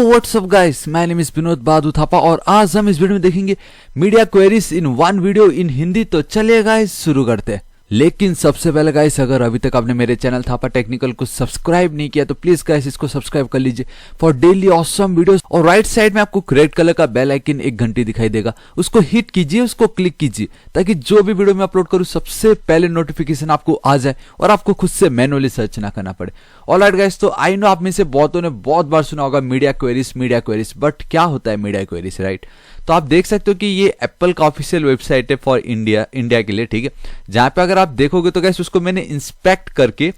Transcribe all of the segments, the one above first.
WhatsApp guys, my name is Vinod Badu Thapa और आज हम इस वीडियो में देखेंगे media queries in one video in Hindi. तो चलिए गाइस शुरू करते हैं। लेकिन सबसे पहले गाइस, अगर अभी तक आपने मेरे चैनल थापा टेक्निकल को सब्सक्राइब नहीं किया तो प्लीज गाइस इसको सब्सक्राइब कर लीजिए फॉर डेली ऑसम वीडियोस। और राइट साइड में आपको रेड कलर का बेल आइकन एक घंटी दिखाई देगा, उसको हिट कीजिए, उसको क्लिक कीजिए ताकि जो भी वीडियो मैं अपलोड करूं सबसे पहले नोटिफिकेशन आपको आ जाए और आपको खुद से मैनुअली सर्च ना करना पड़े। ऑलराइट गाइस, तो आई नो आप में से बहुतों ने बहुत बार सुना होगा मीडिया क्वेरीज, बट क्या होता है मीडिया क्वेरीज, राइट? तो आप देख सकते हो कि ये एप्पल का ऑफिशियल वेबसाइट है फॉर इंडिया के लिए, ठीक है। जहां पे अगर आप देखोगे तो गाइस उसको मैंने इंस्पेक्ट करके,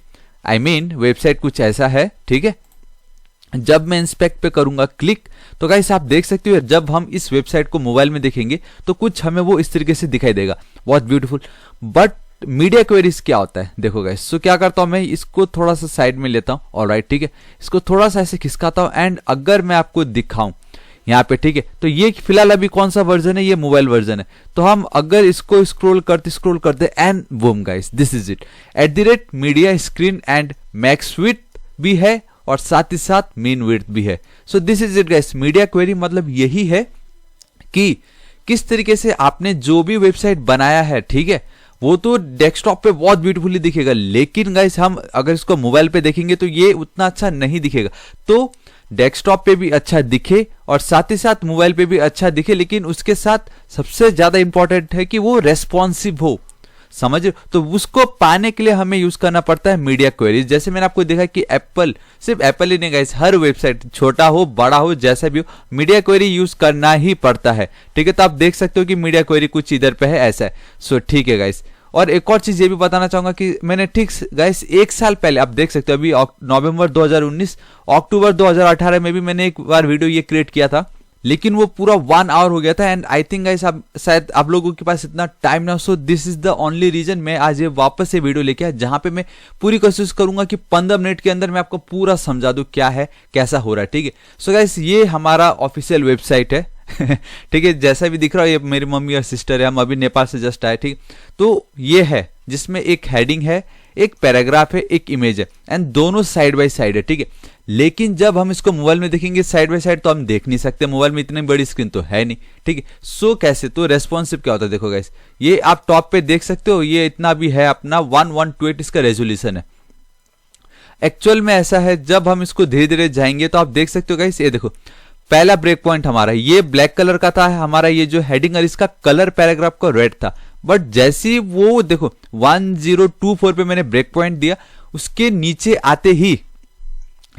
वेबसाइट कुछ ऐसा है, ठीक है। जब मैं इंस्पेक्ट पे करूंगा क्लिक तो गाइस आप देख सकते हो जब हम इस वेबसाइट को मोबाइल में देखेंगे तो कुछ हमें वो इस तरीके से दिखाई देगा, बहुत ब्यूटीफुल। बट मीडिया क्वेरीज क्या होता है देखो गाइस। सो क्या करता हूं मैं, इसको थोड़ा सा साइड में लेता हूं, ऑलराइट, ठीक है। इसको थोड़ा सा ऐसे खिसकाता हूं एंड अगर मैं आपको दिखाऊं यहाँ पे, ठीक है, तो ये फिलहाल अभी कौन सा वर्जन है, ये मोबाइल वर्जन है। तो हम अगर इसको स्क्रॉल करते and boom guys, this is it. @Media screen and max width भी है और साथ ही साथ मेन विड्थ भी है। सो this is it guys. Media query मतलब यही है कि किस तरीके से आपने जो भी वेबसाइट बनाया है, ठीक है, वो तो डेस्कटॉप पे बहुत ब्यूटीफुली दिखेगा, लेकिन गाइस हम अगर इसको मोबाइल पे देखेंगे तो ये उतना अच्छा नहीं दिखेगा। तो डेस्कटॉप पे भी अच्छा दिखे और साथ ही साथ मोबाइल पे भी अच्छा दिखे, लेकिन उसके साथ सबसे ज्यादा इंपॉर्टेंट है कि वो रेस्पॉन्सिव हो, समझ। तो उसको पाने के लिए हमें यूज करना पड़ता है मीडिया क्वेरीज। जैसे मैंने आपको देखा कि सिर्फ एप्पल ही नहीं गाइस, हर वेबसाइट छोटा हो बड़ा हो जैसा भी हो, मीडिया क्वेरी यूज करना ही पड़ता है, ठीक है। तो आप देख सकते हो कि मीडिया क्वेरी कुछ इधर पे है, ऐसा है। सो ठीक है गाइस। और एक और चीज ये भी बताना चाहूंगा कि मैंने ठीक गाइस 1 साल पहले, आप देख सकते हो अभी नवंबर 2019, अक्टूबर 2018 में भी मैंने एक बार वीडियो ये क्रिएट किया था, लेकिन वो पूरा 1 आवर हो गया था। एंड आई थिंक गाइस शायद आप लोगों के पास इतना टाइम ना, so this is the only reason मैं आज ये वापस से वीडियो लेके आया, जहां पे मैं पूरी कोशिश करूंगा कि 15 मिनट के अंदर मैं आपको पूरा समझा दूं क्या है कैसा हो रहा है, ठीक है। सो गाइस ये हमारा ऑफिशियल वेबसाइट है ठीक है, जैसा भी दिख रहा है। ये मेरी मम्मी और सिस्टर है, हम अभी नेपाल से जस्ट आए, ठीक। तो ये है जिसमें एक हेडिंग है, एक पैराग्राफ है, एक इमेज है एंड दोनों साइड बाय साइड है, ठीक है। लेकिन जब हम इसको मोबाइल में देखेंगे साइड बाय साइड तो हम देख नहीं सकते, मोबाइल में इतनी बड़ी स्क्रीन तो है नहीं, ठीक है। सो कैसे, तो रेस्पॉन्सिव क्या होता है देखो गाइस, ये आप टॉप पे देख सकते हो, ये इतना भी है अपना 1128 इसका रेजोल्यूशन है। एक्चुअल में ऐसा है, जब हम इसको धीरे धीरे जाएंगे तो आप देख सकते हो गाइस, ये देखो पहला ब्रेक पॉइंट हमारा ये ब्लैक कलर का था हमारा, ये जो हेडिंग और इसका कलर पैराग्राफ का रेड था। बट जैसे ही वो देखो 1024 पे मैंने ब्रेक पॉइंट दिया, उसके नीचे आते ही,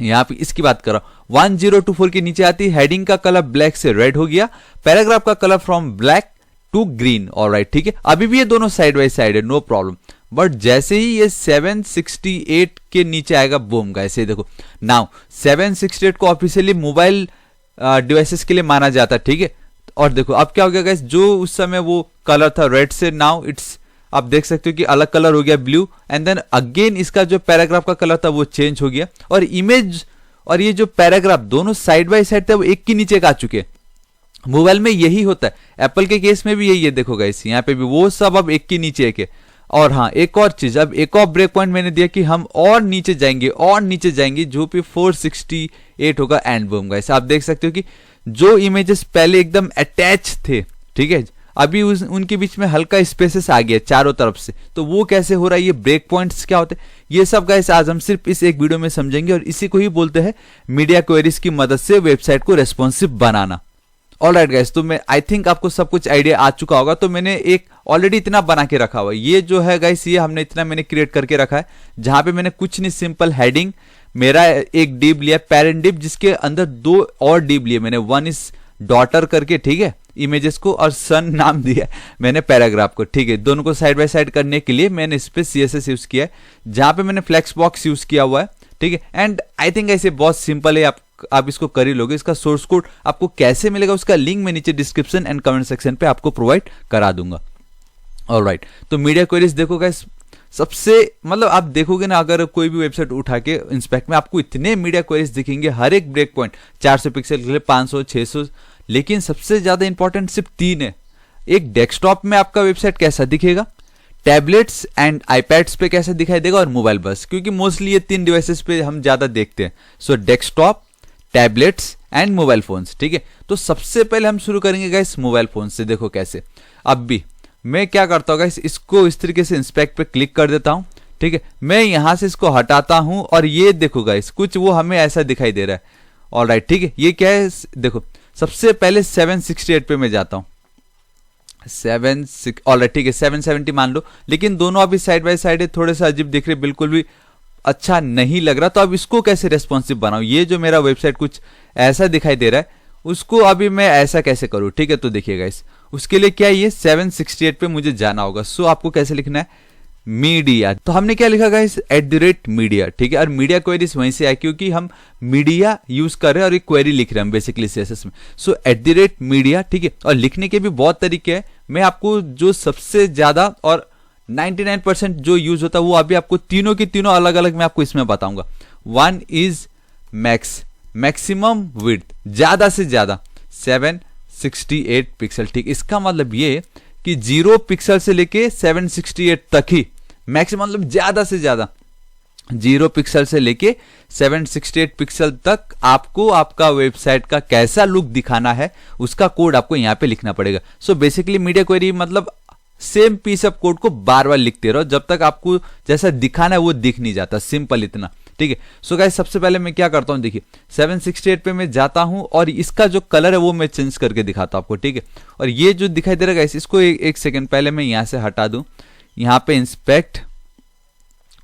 यहां पे इसकी बात कर रहा हूं, 1024 के नीचे आती हेडिंग का कलर ब्लैक से रेड हो गया, पैराग्राफ का colour from black to green, alright, ठीक है। अभी भी ये दोनों साइड बाय साइड है, नो प्रॉब्लम। बट जैसे ही ये 768 के नीचे आएगा, बूम गाइस, ये देखो नाउ 768 को ऑफिशियली मोबाइल डिवाइसेस के लिए माना जाता है, ठीक है। और देखो अब क्या हो गया गाइस, जो उस समय वो कलर था रेड से नाउ इट्स, आप देख सकते हो कि अलग कलर हो गया ब्लू, एंड देन अगेन इसका जो पैराग्राफ का कलर था वो चेंज हो गया, और इमेज और ये जो पैराग्राफ दोनों साइड बाय साइड थे वो एक के नीचे आ चुके हैं। मोबाइल में यही होता है, एप्पल के केस में भी यही है, देखो गाइस यहाँ पे भी वो सब अब एक के नीचे एक है। और हाँ, एक और चीज, अब एक और ब्रेक पॉइंट मैंने दिया कि हम और नीचे जाएंगे जो पे 468 होगा एंड बूम गाइस। आप देख सकते हो कि जो इमेजेस पहले एकदम अटैच थे, ठीक है, अभी उनके बीच में हल्का स्पेसेस आ गया चारों तरफ से। तो वो कैसे हो रहा है, ये ब्रेक पॉइंट्स क्या होते हैं, ये सब गाइस आज हम सिर्फ इस एक वीडियो में समझेंगे, और इसी को ही बोलते हैं मीडिया क्वेरीज की मदद से वेबसाइट को रेस्पॉन्सिव बनाना। ऑलराइट गाइस, तो मैं आई थिंक आपको सब कुछ आइडिया आ चुका होगा। तो मैंने एक ऑलरेडी इतना बना के रखा हुआ है, ये जो है गाइस, ये हमने इतना मैंने क्रिएट करके रखा है, जहां पे मैंने कुछ नहीं, सिंपल हेडिंग, मेरा एक डिव लिया पेरेंट डिव, जिसके अंदर 2 और डिव लिए मैंने, 1 इज डॉटर करके, ठीक है, इमेजेस को, और सन नाम दिया मैंने पैराग्राफ को, ठीक है। दोनों को साइड बाय साइड करने के लिए मैंने इस पे CSS यूज किया है, जहां पे मैंने फ्लेक्स बॉक्स यूज किया हुआ है, ठीक है। एंड आई थिंक ऐसे बहुत सिंपल है, आप इसको कर ही लोगे। इसका सोर्स कोड आपको कैसे मिलेगा उसका लिंक मैं नीचे डिस्क्रिप्शन एंड कमेंट सेक्शन पे आपको प्रोवाइड करा दूंगा। ऑलराइट, तो मीडिया क्वेरीज देखो गाइस, सबसे मतलब आप देखोगे ना, अगर कोई भी वेबसाइट उठा के इंस्पेक्ट में आपको इतने मीडिया क्वेरीज दिखेंगे, हर एक ब्रेक पॉइंट 400 पिक्सल के लिए 500 600, लेकिन सबसे ज्यादा इंपॉर्टेंट सिर्फ 3 है। एक, डेस्कटॉप में आपका वेबसाइट कैसा दिखेगा, टैबलेट्स एंड आईपैड्स पे कैसे दिखाई देगा, और मोबाइल बस, क्योंकि मोस्टली ये 3 डिवाइसेस पे हम ज्यादा देखते हैं। सो desktop, tablets and mobile phones. ठीक है, तो सबसे पहले हम शुरू करेंगे गाइस मोबाइल फोन से। देखो कैसे, अब भी मैं क्या करता हूँ गाइस, इसको इस तरीके से इंस्पेक्ट पे क्लिक कर देता हूँ। ठीक है, मैं यहां से इसको हटाता हूं और ये देखो गाइस कुछ वो हमें ऐसा दिखाई दे रहा है। ऑलराइट, ठीक है, ये क्या है, देखो सबसे पहले 768 पे मैं जाता हूं, 76, ऑलराइट ठीक है 770 मान लो, लेकिन दोनों अभी साइड बाय साइड है, थोड़े सा अजीब दिख रहे, बिल्कुल भी अच्छा नहीं लग रहा। तो अब इसको कैसे रेस्पॉन्सिव बनाऊं, ये जो मेरा वेबसाइट कुछ ऐसा दिखाई दे रहा है, उसको अभी मैं ऐसा कैसे करूं। ठीक है, तो देखिए गाइस, उसके लिए क्या ये 768 पे मुझे जाना होगा। सो आपको कैसे लिखना है, मीडिया। तो हमने क्या लिखा गाइस, @मीडिया। ठीक है, और मीडिया क्वेरीज वहीं से आए क्योंकि हम मीडिया यूज कर रहे हैं और एक क्वेरी लिख रहे हैं हम बेसिकली CSS में। सो @मीडिया। ठीक है, और लिखने के भी बहुत तरीके हैं, मैं आपको जो सबसे ज्यादा और 99% जो यूज होता है वो अभी आपको तीनों की तीनों अलग अलग मैं आपको इसमें बताऊंगा। वन इज मैक्सिमम विड्थ, ज्यादा से ज्यादा 768 पिक्सल। ठीक, इसका मतलब ये कि 0 पिक्सल से लेके 768 तक ही मैक्सिमम, मतलब ज्यादा से ज्यादा 0 पिक्सल से लेके 768 पिक्सल तक आपको आपका वेबसाइट का कैसा लुक दिखाना है उसका कोड आपको यहां पे लिखना पड़ेगा। सो बेसिकली मीडिया क्वेरी मतलब सेम पीस ऑफ कोड को बार बार लिखते रहो जब तक आपको जैसा दिखाना है वो दिख नहीं जाता, सिंपल इतना। ठीक है, सो गाइस सबसे पहले मैं क्या करता हूं, देखिए 768 पे मैं जाता हूं और इसका जो कलर है वो मैं चेंज करके दिखाता हूं आपको। ठीक है, और ये जो दिखाई दे रहा है गाइस, इसको एक सेकंड पहले मैं यहां से हटा दूं, यहां पे inspect.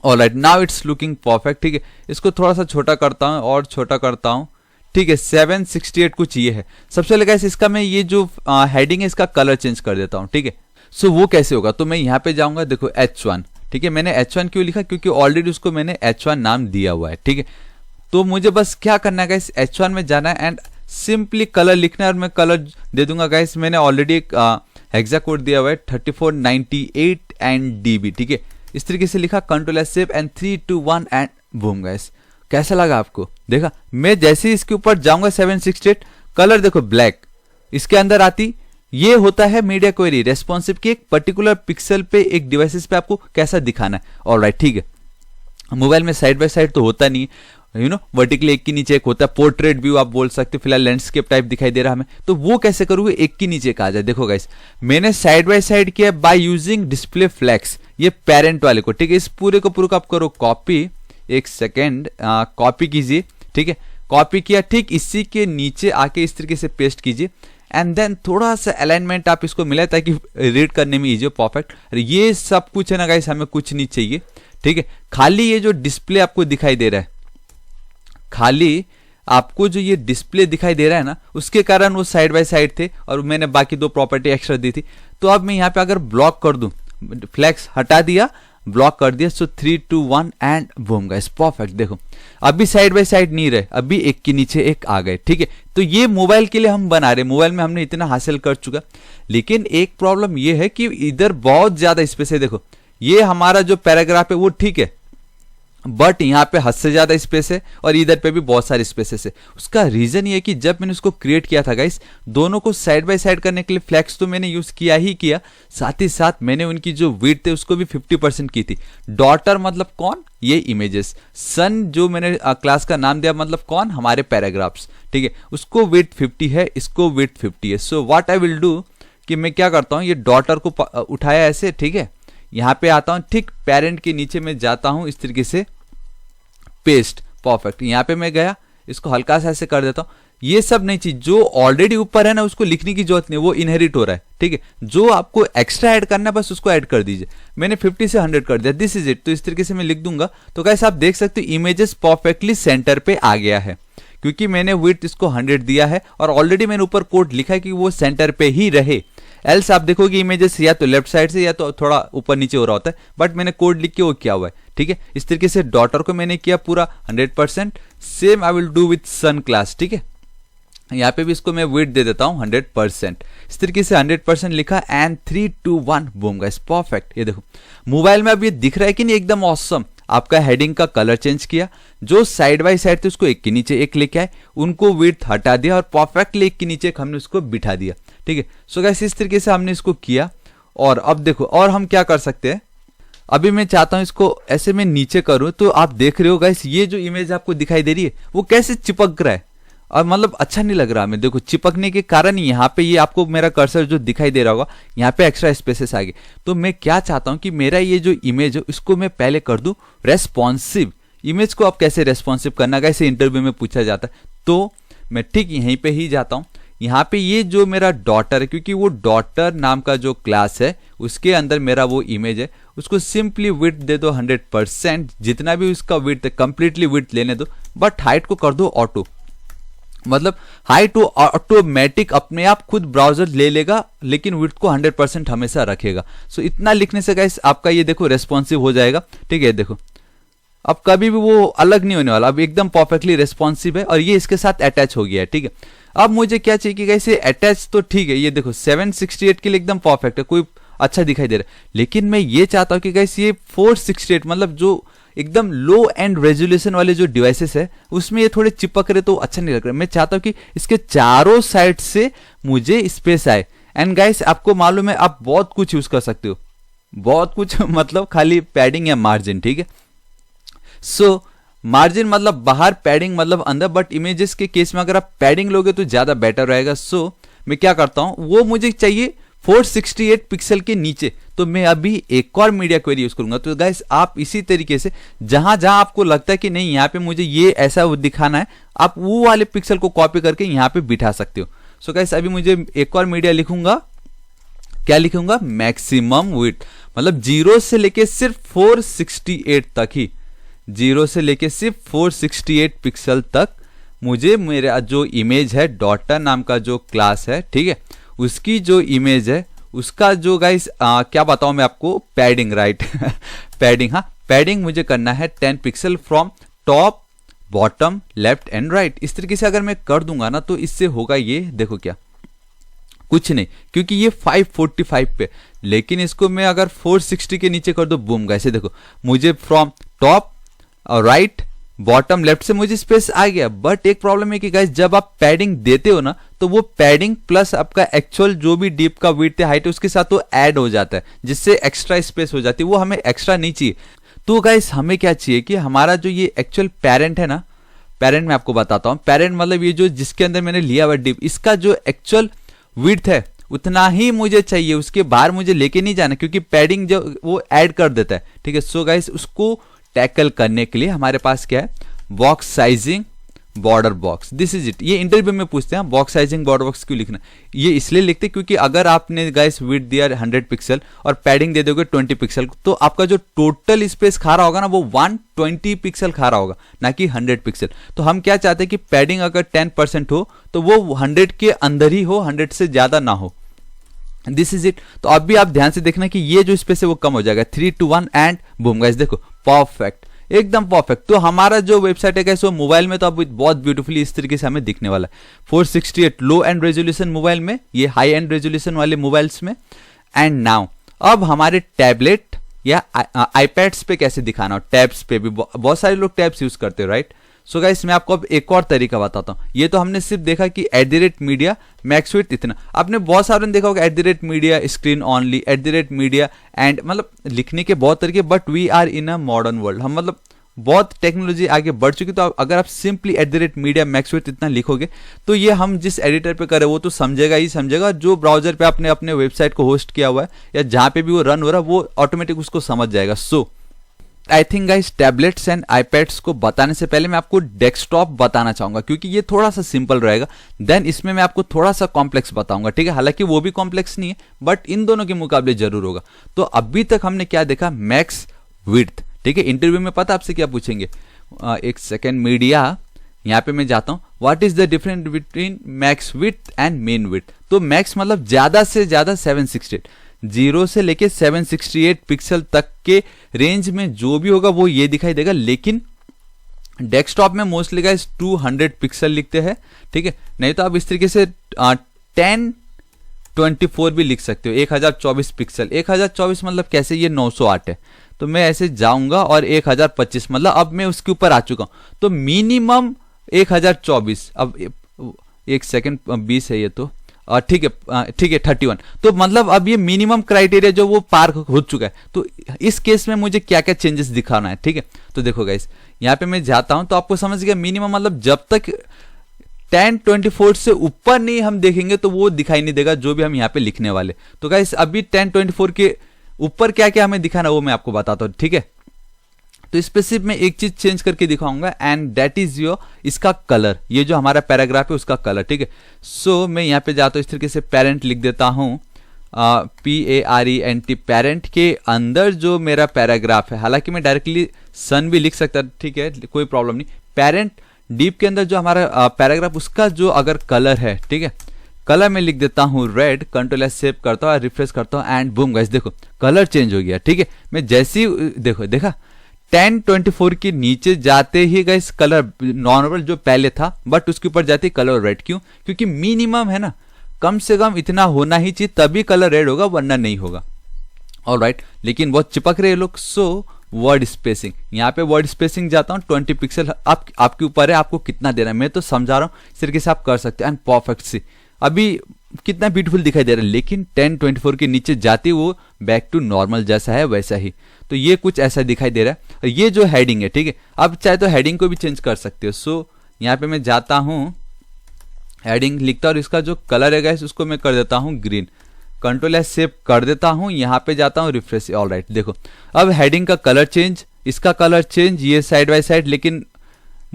Alright, now it's looking perfect. ठीक है, इसको थोड़ा सा छोटा करता हूं और छोटा करता हूं। ठीक है, 768 कुछ ये है। सबसे पहले गाइस इसका मैं ये जो हेडिंग है इसका कलर चेंज कर देता हूं। ठीक है, सो वो कैसे होगा, तो मैं यहां पे जाऊंगा, देखो H1। ठीक है, मैंने H1 क्यों लिखा, क्योंकि ऑलरेडी उसको मैंने H1 नाम दिया हुआ है। ठीक है, तो मुझे बस क्या करना है गाइस, H1 में जाना है एंड सिंपली कलर लिखना है और मैं कलर दे दूंगा गाइस, मैंने ऑलरेडी एक हेक्सा कोड दिया हुआ है 3498 एंड DB। ठीक है, इस तरीके से लिखा, control S save and 3 2 1 and boom guys. कैसा लगा आपको, देखा मैं जैसे ही इसके ऊपर जाऊंगा 768 कलर देखो ब्लैक, इसके अंदर आती, ये होता है मीडिया क्वेरी रेस्पॉन्सिव की एक पर्टिकुलर पिक्सल पे एक डिवाइसेस पे आपको कैसा दिखाना है। ऑलराइट, ठीक है, मोबाइल में साइड बाय साइड तो होता नहीं, वर्टिकली एक के नीचे एक होता है, पोर्ट्रेट व्यू आप बोल सकते हो, फिलहाल लैंडस्केप टाइप दिखाई दे रहा हमें, तो वो कैसे करोगे, एक के नीचे एक आ जाए। देखो गाइस, मैंने साइड बाय साइड किया बाय यूजिंग डिस्प्ले फ्लैक्स, ये पेरेंट वाले को। ठीक है, इस पूरे को पूरा आप करो कॉपी, एक सेकेंड कॉपी कीजिए। ठीक है, कॉपी किया, ठीक इसी के नीचे आके इस तरीके से पेस्ट कीजिए एंड देन थोड़ा सा अलाइनमेंट आप इसको मिला ताकि रीड करने में इजी हो। परफेक्ट, ये सब कुछ है ना गाइस, हमें कुछ नहीं चाहिए। ठीक है, खाली ये जो डिस्प्ले आपको दिखाई दे रहा है, खाली आपको जो ये डिस्प्ले दिखाई दे रहा है ना, उसके कारण वो साइड बाय साइड थे और मैंने बाकी 2 प्रॉपर्टी एक्स्ट्रा दी थी। तो अब मैं यहाँ पे अगर ब्लॉक कर दूं, फ्लैक्स हटा दिया, ब्लॉक कर दिया, सो 3 2 1 एंड बूम गाइस, परफेक्ट। देखो अभी साइड बाय साइड नहीं रहे, अभी एक के नीचे एक आ गए। ठीक है, तो ये मोबाइल के लिए हम बना रहे, मोबाइल में हमने इतना हासिल कर चुका, लेकिन एक प्रॉब्लम ये है कि इधर बहुत ज्यादा स्पेस है। देखो ये हमारा जो पैराग्राफ है वो ठीक है, बट यहाँ पे हद से ज्यादा स्पेस है और इधर पे भी बहुत सारे स्पेसेस है। उसका रीजन ये कि जब मैंने उसको क्रिएट किया था गाइस, दोनों को साइड बाय साइड करने के लिए फ्लैक्स तो मैंने यूज किया ही किया, साथ ही साथ मैंने उनकी जो विड्थ है उसको भी 50% की थी। डॉटर मतलब कौन, ये इमेजेस, सन जो मैंने क्लास का नाम दिया मतलब कौन, हमारे पैराग्राफ्स। ठीक है, उसको विड्थ 50 है, इसको विड्थ 50 है। So what I will do कि मैं क्या करता हूँ, ये डॉटर को उठाया ऐसे, ठीक है, यहां पे आता हूं, ठीक पेरेंट के नीचे में जाता हूं, इस तरीके से पेस्ट, परफेक्ट। यहां पे मैं गया, इसको हल्का सा ऐसे कर देता हूं। ये सब नहीं चीज जो ऑलरेडी ऊपर है ना, उसको लिखने की जरूरत नहीं, वो इनहेरिट हो रहा है। ठीक है, जो आपको एक्स्ट्रा ऐड करना है बस उसको ऐड कर दीजिए। मैंने 50 से 100 कर दिया, दिस इज इट। तो इस तरीके से मैं लिख दूंगा, तो गाइस आप देख सकते हो इमेजेस परफेक्टली सेंटर पे आ गया है, क्योंकि मैंने विड्थ इसको 100 दिया है और ऑलरेडी मैंने ऊपर कोड लिखा है कि वो सेंटर पे ही रहे। एल्स आप देखोगे इमेजेस या तो लेफ्ट साइड से या तो थोड़ा ऊपर नीचे हो रहा होता है, बट मैंने कोड लिख के वो किया हुआ है। ठीक है, इस तरीके से डॉटर को मैंने किया पूरा 100%। Same I will do with sun class. ठीक है, यहाँ पे भी इसको मैं विड्थ दे देता हूं 100%। इस तरीके से 100% लिखा एंड 3 2 1 बूम गाइस, परफेक्ट। ये देखो मोबाइल में अब ये दिख रहा है कि नहीं, एकदम ऑसम। आपका हेडिंग का कलर चेंज किया, जो साइड बाय साइड थे उसको एक के नीचे एक लेके आए, उनको विड्थ हटा दिया और परफेक्टली एक के नीचे एक हमने उसको बिठा दिया। ठीक है, सो गाइस इस तरीके से हमने इसको किया। और अब देखो और हम क्या कर सकते हैं, अभी मैं चाहता हूं इसको ऐसे मैं नीचे करूं, तो आप देख रहे हो गाइस ये जो इमेज आपको दिखाई दे रही है वो कैसे चिपक रहा है। और मतलब अच्छा नहीं लग रहा हमें। देखो चिपकने के कारण यहाँ पे ये आपको मेरा कर्सर जो दिखाई दे रहा होगा यहाँ पे एक्स्ट्रा स्पेसेस आ गए। तो मैं क्या चाहता हूँ कि मेरा ये जो इमेज है इसको मैं पहले कर दूं रेस्पॉन्सिव। इमेज को आप कैसे रेस्पॉन्सिव करना, कैसे इंटरव्यू में पूछा जाता है। तो मैं ठीक यहीं पे ही जाता हूँ। यहाँ पे ये जो मेरा डॉटर है, क्योंकि वो डॉटर नाम का जो क्लास है उसके अंदर मेरा वो इमेज है, उसको सिंपली विड्थ दे दो 100%। जितना भी उसका विड्थ है कंप्लीटली विड्थ लेने दो, बट हाइट को कर दो ऑटो। मतलब हाइट वो ऑटोमेटिक अपने आप खुद ब्राउजर ले लेगा, लेकिन विड्थ को 100% हमेशा रखेगा। सो इतना लिखने से गाइस आपका ये देखो रेस्पॉन्सिव हो जाएगा। ठीक है, देखो अब कभी भी वो अलग नहीं होने वाला, अब एकदम परफेक्टली रेस्पॉन्सिव है और ये इसके साथ अटैच हो गया है। ठीक है, अब मुझे क्या चाहिए कि गाइस ये अटैच तो ठीक है, ये देखो 768 के लिए एकदम परफेक्ट है, कोई अच्छा दिखाई दे रहा है। लेकिन मैं ये चाहता हूं कि गाइस ये 468 मतलब जो एकदम लो एंड रेजोल्यूशन वाले जो डिवाइसेस है उसमें ये थोड़े चिपक रहे तो अच्छा नहीं लग रहा। मैं चाहता हूं कि इसके चारों साइड से मुझे स्पेस आए। एंड गाइस आपको मालूम है आप बहुत कुछ यूज कर सकते हो, बहुत कुछ मतलब खाली पैडिंग या मार्जिन। ठीक है, सो मार्जिन मतलब बाहर, पैडिंग मतलब अंदर, बट इमेजेस के केस में अगर आप पैडिंग लोगे तो ज्यादा बेटर रहेगा। सो मैं क्या करता हूं, वो मुझे चाहिए 468 पिक्सल के नीचे। तो मैं अभी एक और मीडिया क्वेरी यूज करूंगा। तो गाइस आप इसी तरीके से जहां जहां आपको लगता है कि नहीं यहाँ पे मुझे ये ऐसा दिखाना है, आप वो वाले पिक्सल को कॉपी करके यहाँ पे बिठा सकते हो। सो गाइस अभी मुझे एक और मीडिया लिखूंगा, क्या लिखूंगा, मैक्सिमम विड्थ, मतलब 0 से लेके सिर्फ 468 तक ही, 0 से लेके सिर्फ 468 पिक्सल तक मुझे मेरा जो इमेज है डॉटर नाम का जो क्लास है, ठीक है, उसकी जो इमेज है उसका जो गाइस क्या बताऊं मैं आपको, पैडिंग राइट पैडिंग, हाँ पैडिंग मुझे करना है 10 pixel from top bottom left and right. इस तरीके से अगर मैं कर दूंगा ना तो इससे होगा ये, देखो क्या, कुछ नहीं, क्योंकि ये 545 पे, लेकिन इसको मैं अगर 460 के नीचे कर दो, बूम गाइस देखो मुझे फ्रॉम टॉप और राइट बॉटम लेफ्ट से मुझे स्पेस आ गया। बट एक प्रॉब्लम है कि गाइस जब आप पैडिंग देते हो ना तो वो पैडिंग प्लस आपका एक्चुअल जो भी डीप का विड्थ है हाइट है उसके साथ वो ऐड हो जाता है, जिससे एक्स्ट्रा स्पेस हो जाती है, वो हमें एक्स्ट्रा नहीं चाहिए। तो गाइस हमें क्या चाहिए कि हमारा जो ये एक्चुअल पेरेंट है ना, पेरेंट मैं आपको बताता हूं, पेरेंट मतलब ये जो जिसके अंदर मैंने लिया हुआ डीप, इसका जो एक्चुअल विड्थ है उतना ही मुझे चाहिए, उसके बाहर मुझे लेके नहीं जाना, क्योंकि पैडिंग जो वो ऐड कर देता है। ठीक है, सो गाइस उसको टैकल करने के लिए हमारे पास क्या है, box sizing border box, this is it. ये इंटरव्यू में पूछते हैं बॉक्स साइजिंग बॉर्डर बॉक्स क्यों लिखना, ये इसलिए लिखते क्योंकि अगर आपने गाइस विड्थ दिया 100 पिक्सल और पैडिंग दे दोगे 20 पिक्सल, तो आपका जो टोटल स्पेस खा रहा होगा ना वो 120 पिक्सल खा रहा होगा, ना कि 100 पिक्सल। तो हम क्या चाहते हैं कि पैडिंग अगर 10% हो तो वो 100 के अंदर ही हो, 100 से ज्यादा ना हो, दिस इज इट। तो अब भी आप ध्यान से देखना कि ये जो स्पेस है वो कम हो जाएगा, 3 to 1 एंड बूम गाइस देखो परफेक्ट, एकदम परफेक्ट। तो हमारा जो वेबसाइट है गाइस वो मोबाइल में तो अब बहुत ब्यूटीफुली इस तरीके से हमें दिखने वाला है, 468 लो एंड रेजोल्यूशन मोबाइल में, ये हाई एंड रेजोल्यूशन वाले मोबाइल्स में। एंड नाउ अब हमारे टैबलेट या आईपैड्स पे कैसे दिखाना हो, टैब्स पे भी बहुत सारे लोग टैब्स यूज करते हो राइट। सो गाइस मैं आपको अब एक और तरीका बताता हूं। ये तो हमने सिर्फ देखा कि @media मैक्स विड्थ इतना, आपने बहुत सारे ने देखा होगा @media screen only, @media and मतलब लिखने के बहुत तरीके, but we are in a modern world, हम मतलब बहुत टेक्नोलॉजी आगे बढ़ चुकी। तो अगर आप सिंपली @media मैक्स विड्थ इतना लिखोगे तो ये हम जिस एडिटर पे करें वो तो समझेगा ही समझेगा, जो ब्राउजर पे आपने अपने वेबसाइट को होस्ट किया हुआ है या जहां पे भी वो रन हो रहा है वो ऑटोमेटिक उसको समझ जाएगा। So I think guys tablets and iPads को बताने से पहले मैं आपको डेस्कटॉप बताना चाहूंगा, क्योंकि ये थोड़ा सा सिंपल रहेगा, देन इसमें मैं आपको थोड़ा सा कॉम्प्लेक्स बताऊंगा। ठीक है, हालांकि वो भी कॉम्प्लेक्स नहीं है बट इन दोनों के मुकाबले जरूर होगा। तो अभी तक हमने क्या देखा, मैक्स विड्थ। ठीक है, इंटरव्यू में पता आपसे क्या पूछेंगे, एक सेकेंड, मीडिया, यहां पे मैं जाता हूं, what is the difference between max width and main width. तो मैक्स मतलब ज्यादा से ज्यादा 768, 0 से लेके 768 पिक्सल तक के रेंज में जो भी होगा वो ये दिखाई देगा। लेकिन डेस्कटॉप में मोस्टली गाइस 200 पिक्सल लिखते हैं। ठीक है, नहीं तो आप इस तरीके से 1024 भी लिख सकते हो, 1024 पिक्सल। 1024 मतलब कैसे, ये 908 है, तो मैं ऐसे जाऊंगा और 1025 मतलब अब मैं उसके ऊपर आ चुका हूं, तो मिनिमम 1024। अब एक सेकेंड 20 है ये तो ठीक है 31। तो मतलब अब ये मिनिमम क्राइटेरिया जो वो पार हो चुका है। तो इस केस में मुझे क्या क्या चेंजेस दिखाना है, ठीक है। तो देखो गाइस यहाँ पे मैं जाता हूं तो आपको समझ गया, मिनिमम मतलब जब तक 1024 से ऊपर नहीं हम देखेंगे तो वो दिखाई नहीं देगा जो भी हम यहाँ पे लिखने वाले। तो गाइस अभी 1024 के ऊपर क्या क्या हमें दिखाना वो मैं आपको बताता हूँ, ठीक है। तो इस पे सिर्फ मैं एक चीज चेंज करके दिखाऊंगा एंड दैट इज योर इसका कलर, ये जो हमारा पैराग्राफ है उसका कलर, ठीक है। सो मैं यहाँ पे जाता हूँ, इस तरीके से पेरेंट लिख देता हूँ, PARENT, पेरेंट के अंदर जो मेरा पैराग्राफ है, हालांकि मैं डायरेक्टली सन भी लिख सकता, ठीक है, कोई प्रॉब्लम नहीं। पेरेंट डीप के अंदर जो हमारा पैराग्राफ उसका जो अगर कलर है, ठीक है, कलर में लिख देता हूँ रेड, कंट्रोल एस सेव करता हूँ, रिफ्रेश करता हूँ एंड बूम गाइस देखो कलर चेंज हो गया, ठीक है। मैं जैसे ही देखा 1024 के नीचे जाते ही गाइस कलर नॉर्मल जो पहले था बट उसके ऊपर जाते ही कलर रेड, क्यों? क्योंकि मिनिमम है ना, कम से कम इतना होना ही चाहिए तभी कलर रेड होगा वरना नहीं होगा। ऑलराइट, लेकिन बहुत चिपक रहे लोग। सो वर्ड स्पेसिंग, यहाँ पे वर्ड स्पेसिंग जाता हूँ 20 पिक्सल, आपके ऊपर है आपको कितना देना है, मैं तो समझा रहा हूँ इस तरीके से आप कर सकते हैं एंड परफेक्ट सी अभी कितना ब्यूटीफुल दिखाई दे रहा है। लेकिन 1024 के नीचे जाते वो बैक टू नॉर्मल जैसा है वैसा ही, तो ये कुछ ऐसा दिखाई दे रहा है। और ये जो हेडिंग है, ठीक है, अब चाहे तो हेडिंग को भी चेंज कर सकते हो। सो यहाँ पे मैं जाता हूँ, हेडिंग लिखता हूँ और इसका जो कलर है गाइस उसको मैं कर देता हूँ ग्रीन, कंट्रोल एस सेव कर देता हूँ, यहाँ पे जाता हूँ रिफ्रेश। ऑलराइट, देखो अब हेडिंग का कलर चेंज, इसका कलर चेंज, ये साइड बाय साइड, लेकिन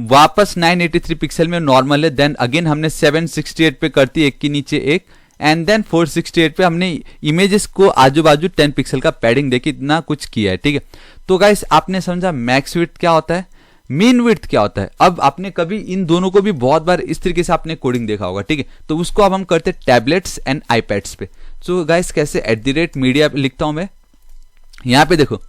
वापस 983 पिक्सल में नॉर्मल है। देन अगेन हमने 768 पे करती एक के नीचे एक एंड देन 468 पे हमने इमेजेस को आजू बाजू 10 पिक्सल का पैडिंग देके इतना कुछ किया है, ठीक है। तो गाइस आपने समझा मैक्स विड्थ क्या होता है, मीन विड्थ क्या होता है। अब आपने कभी इन दोनों को भी बहुत बार इस तरीके से आपने कोडिंग देखा होगा, ठीक है, तो उसको अब हम करते हैं टैबलेट्स एंड आईपैड्स पे। सो गाइस कैसे @media लिखता हूं मैं, यहाँ पे देखो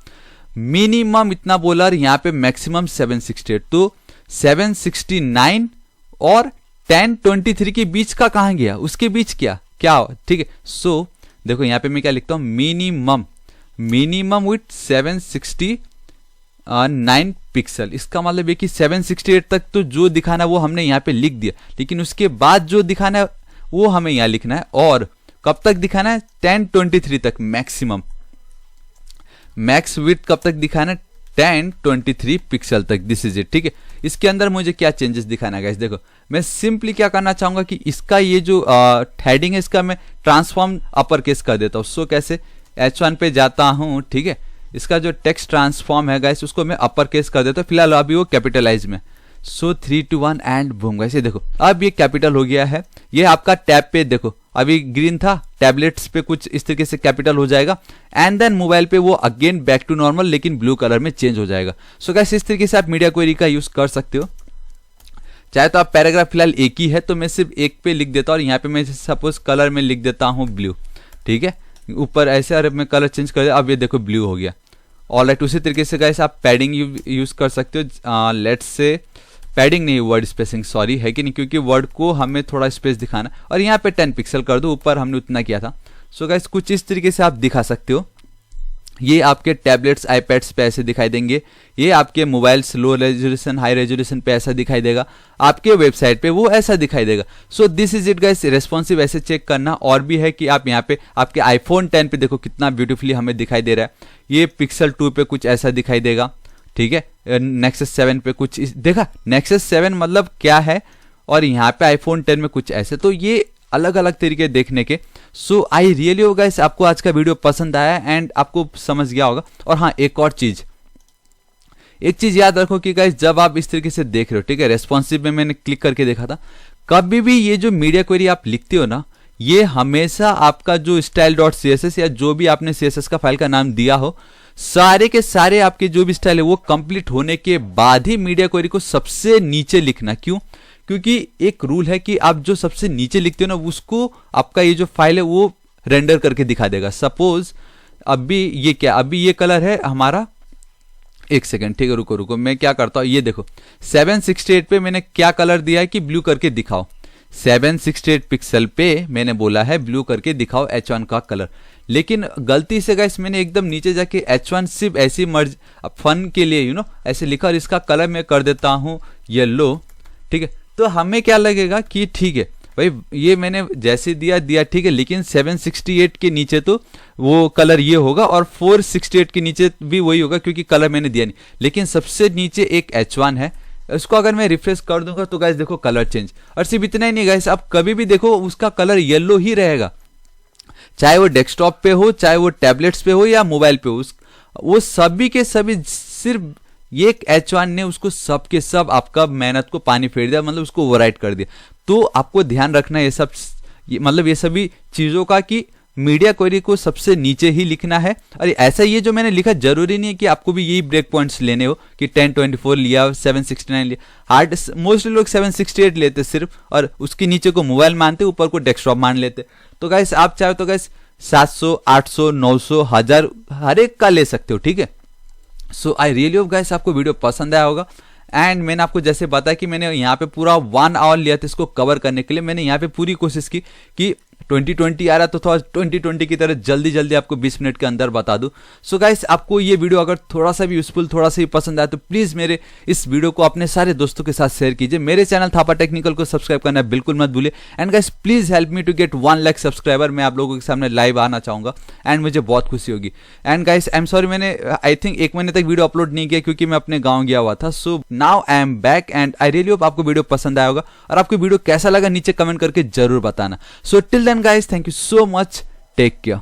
मिनिमम इतना बोला और यहाँ पे मैक्सिमम 768, तो 769 और 1023 के बीच का कहां गया, उसके बीच क्या, ठीक है। सो देखो यहाँ पे मैं क्या लिखता हूं, मिनिमम विथ 769 पिक्सल, इसका मतलब है कि 768 तक तो जो दिखाना है वो हमने यहाँ पे लिख दिया, लेकिन उसके बाद जो दिखाना है वो हमें यहाँ लिखना है। और कब तक दिखाना है, 1023 तक मैक्सिमम, मैक्स विड्थ कब तक दिखाना है, 1023 पिक्सल तक, दिस इज इट, ठीक है। इसके अंदर मुझे क्या चेंजेस दिखाना है गाइस, देखो मैं सिंपली क्या करना चाहूंगा कि इसका ये जो हेडिंग है इसका मैं ट्रांसफॉर्म अपर केस कर देता हूँ। सो कैसे, H1 पे जाता हूँ, ठीक है, इसका जो टेक्स्ट ट्रांसफॉर्म है गाइस उसको मैं अपर केस कर देता हूँ, फिलहाल अभी वो कैपिटलाइज में। सो 3 2 1 एंड बूम गाइस, ये देखो अब ये कैपिटल हो गया है। ये आपका टैब पे देखो अभी ग्रीन था, टैबलेट्स पे कुछ इस तरीके से कैपिटल हो जाएगा एंड देन मोबाइल पे वो अगेन बैक टू नॉर्मल लेकिन ब्लू कलर में चेंज हो जाएगा। सो गाइस इस तरीके से आप मीडिया क्वेरी का यूज कर सकते हो। चाहे तो आप पैराग्राफ फिलहाल एक ही है तो मैं सिर्फ एक पे लिख देता हूँ और यहाँ पे मैं सपोज कलर में लिख देता हूँ ब्लू, ठीक है, ऊपर ऐसे, और मैं कलर चेंज कर दिया, अब ये देखो ब्लू हो गया। ऑलराइट, उसी तरीके से गाइस आप पैडिंग यूज कर सकते हो। लेट्स से पैडिंग नहीं, वर्ड स्पेसिंग, सॉरी, है कि नहीं, क्योंकि वर्ड को हमें थोड़ा स्पेस दिखाना, और यहाँ पे 10 पिक्सल कर दो, ऊपर हमने उतना किया था। सो गाइस कुछ इस तरीके से आप दिखा सकते हो। ये आपके टैबलेट्स आईपैड्स पे ऐसे दिखाई देंगे, ये आपके mobiles low resolution high resolution पे ऐसा दिखाई देगा, आपके वेबसाइट पे वो ऐसा दिखाई देगा। सो this is it guys, responsive ऐसे चेक करना। और भी है कि आप यहाँ पे आपके आईफोन 10 पे देखो कितना ब्यूटीफुली हमें दिखाई दे रहा है, ये पिक्सल 2 पे कुछ ऐसा दिखाई देगा, ठीक है, नेक्सस 7 पे कुछ देखा, नेक्सस 7 मतलब क्या है, और यहाँ पे आईफोन 10 में कुछ ऐसे, तो ये अलग अलग तरीके देखने के। सो आई रियली हो गाइस आपको आज का वीडियो पसंद आया एंड आपको समझ गया होगा। और हाँ, एक और चीज, एक चीज याद रखो कि गाइस जब आप इस तरीके से देख रहे हो, ठीक है, रेस्पॉन्सिव में मैंने क्लिक करके देखा था, कभी भी ये जो मीडिया क्वेरी आप लिखते हो ना, ये हमेशा आपका जो style.css या जो भी आपने css का फाइल का नाम दिया हो, सारे के सारे आपके जो भी स्टाइल है वो कंप्लीट होने के बाद ही मीडिया क्वेरी को सबसे नीचे लिखना। क्यों? क्योंकि एक रूल है कि आप जो सबसे नीचे लिखते हो ना, उसको आपका ये जो फाइल है वो रेंडर करके दिखा देगा। सपोज अभी ये क्या, अभी ये कलर है हमारा, एक सेकेंड, ठीक है, रुको मैं क्या करता हूं, ये देखो 768 पे मैंने क्या कलर दिया है कि ब्लू करके दिखाओ, 768 पिक्सल पे मैंने बोला है ब्लू करके दिखाओ H1 का कलर, लेकिन गलती से गाइस मैंने एकदम नीचे जाके H1 सिर्फ ऐसी मर्ज फन के लिए ऐसे लिखा, और इसका कलर मैं कर देता हूं येलो, ठीक है। तो हमें क्या लगेगा कि ठीक है भाई, ये मैंने जैसे दिया ठीक है, लेकिन 768 के नीचे तो वो कलर ये होगा और 468 के नीचे भी वही होगा क्योंकि कलर मैंने दिया नहीं। लेकिन सबसे नीचे एक H1 है इसको अगर मैं रिफ्रेश कर दूंगा तो गाइस देखो कलर चेंज। और सिर्फ इतना ही नहीं गाइस, आप कभी भी देखो उसका कलर येलो ही रहेगा, चाहे वो डेस्कटॉप पे हो, चाहे वो टैबलेट्स पे हो या मोबाइल पे हो, वो सभी के सभी सिर्फ ये एक H1 ने उसको सब के सब आपका मेहनत को पानी फेर दिया, मतलब उसको ओवरराइट कर दिया। तो आपको ध्यान रखना है ये सब, मतलब ये सभी चीजों का कि मीडिया क्वेरी को सबसे नीचे ही लिखना है। और ऐसा ये जो मैंने लिखा जरूरी नहीं है कि आपको भी यही ब्रेक पॉइंट्स लेने हो कि 1024 लिया, 769 लिया। हार्ड मोस्टली लोग 768 लेते सिर्फ, और उसके नीचे को मोबाइल मानते, ऊपर को डेस्कटॉप मान लेते। तो गाइस आप चाहे तो गाइस 700, 800, 900, 1000 हर एक का ले सकते हो, ठीक है। सो आई रियली होप गाइस आपको वीडियो पसंद आया होगा। एंड मैंने आपको जैसे बताया कि मैंने यहाँ पे पूरा 1 आवर लिया था इसको कवर करने के लिए। मैंने यहाँ पे पूरी कोशिश की कि 2020 आ रहा तो थोड़ा 2020 की तरह जल्दी जल्दी आपको 20 मिनट के अंदर बता दूं। सो गाइस आपको ये वीडियो अगर थोड़ा सा भी यूजफुल, थोड़ा सा भी पसंद आया तो प्लीज मेरे इस वीडियो को अपने सारे दोस्तों के साथ शेयर कीजिए। मेरे चैनल थापा टेक्निकल को सब्सक्राइब करना बिल्कुल मत भूलिए। And guys please help me to get 1 lakh subscriber. मैं आप लोगों के सामने लाइव आना चाहूंगा एंड मुझे बहुत खुशी होगी। And guys I am sorry, मैंने आई थिंक 1 महीने तक वीडियो अपलोड नहीं किया क्योंकि मैं अपने गाँव गया हुआ था। So now I am back and I really hope आपको वीडियो पसंद आया होगा। और आपको वीडियो कैसा लगा नीचे कमेंट करके जरूर बताना। So till then guys, thank you so much. Take care.